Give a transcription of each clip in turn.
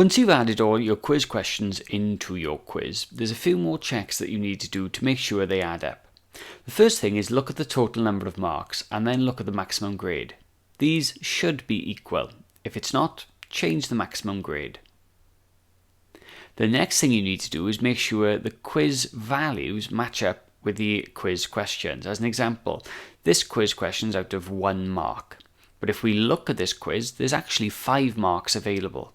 Once you've added all your quiz questions into your quiz, there's a few more checks that you need to do to make sure they add up. The first thing is look at the total number of marks and then look at the maximum grade. These should be equal. If it's not, change the maximum grade. The next thing you need to do is make sure the quiz values match up with the quiz questions. As an example, this quiz question is out of 1 mark. But if we look at this quiz, there's actually 5 marks available.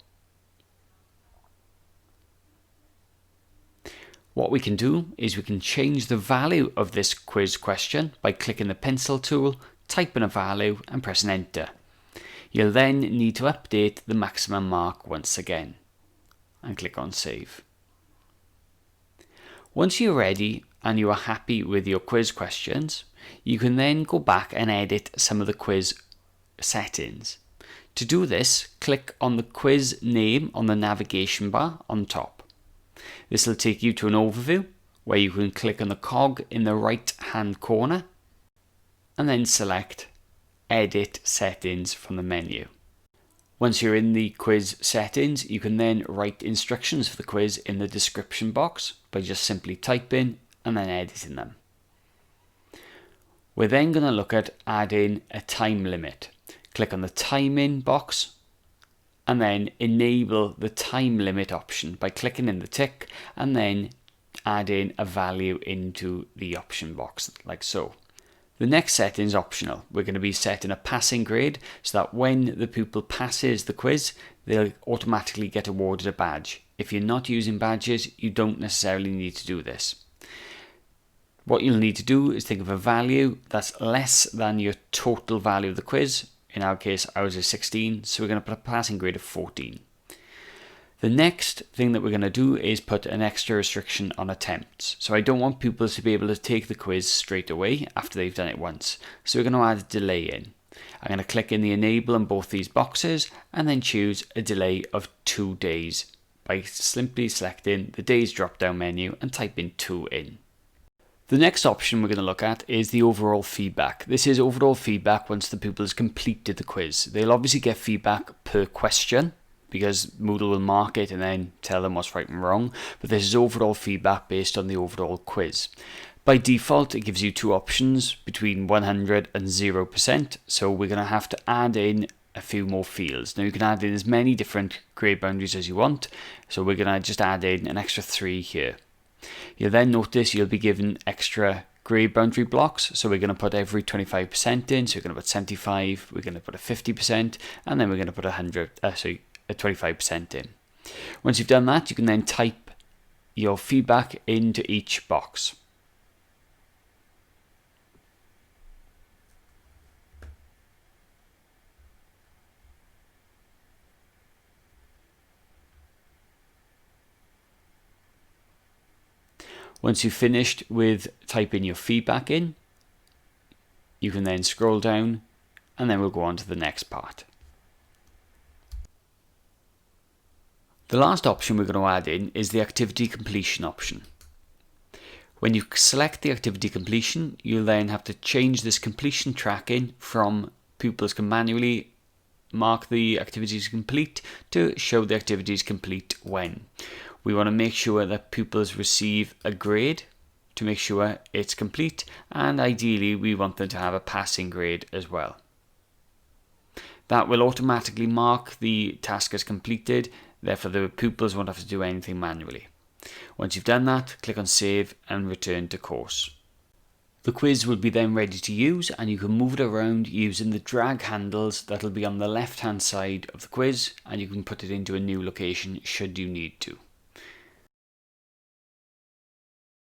What we can do is we can change the value of this quiz question by clicking the pencil tool, type in a value and pressing enter. You'll then need to update the maximum mark once again and click on save. Once you're ready and you are happy with your quiz questions, you can then go back and edit some of the quiz settings. To do this, click on the quiz name on the navigation bar on top. This will take you to an overview where you can click on the cog in the right hand corner and then select Edit Settings from the menu. Once you're in the quiz settings, you can then write instructions for the quiz in the description box by just simply typing and then editing them. We're then going to look at adding a time limit. Click on the timing box and then enable the time limit option by clicking in the tick and then adding a value into the option box like so. The next setting is optional. We're going to be setting a passing grade so that when the pupil passes the quiz, they'll automatically get awarded a badge. If you're not using badges, you don't necessarily need to do this. What you'll need to do is think of a value that's less than your total value of the quiz. In our case, ours is 16, so we're going to put a passing grade of 14. The next thing that we're going to do is put an extra restriction on attempts. So I don't want pupils to be able to take the quiz straight away after they've done it once. So we're going to add a delay in. I'm going to click in the enable on both these boxes and then choose a delay of 2 days by simply selecting the days drop down menu and typing 2 in. The next option we're going to look at is the overall feedback. This is overall feedback once the pupil has completed the quiz. They'll obviously get feedback per question because Moodle will mark it and then tell them what's right and wrong, but this is overall feedback based on the overall quiz. By default, it gives you 2 options between 100 and 0%, so we're going to have to add in a few more fields. Now you can add in as many different grade boundaries as you want, so we're going to just add in an extra 3 here. You'll then notice you'll be given extra grade boundary blocks, so we're going to put every 25% in, so we're going to put 75, we're going to put a 50%, and then we're going to put a 25% in. Once you've done that, you can then type your feedback into each box. Once you've finished with typing your feedback in, you can then scroll down and then we'll go on to the next part. The last option we're going to add in is the activity completion option. When you select the activity completion, you'll then have to change this completion tracking from pupils can manually mark the activities complete to show the activities complete when. We want to make sure that pupils receive a grade to make sure it's complete, and ideally we want them to have a passing grade as well. That will automatically mark the task as completed, therefore the pupils won't have to do anything manually. Once you've done that, click on save and return to course. The quiz will be then ready to use, and you can move it around using the drag handles that will be on the left hand side of the quiz, and you can put it into a new location should you need to.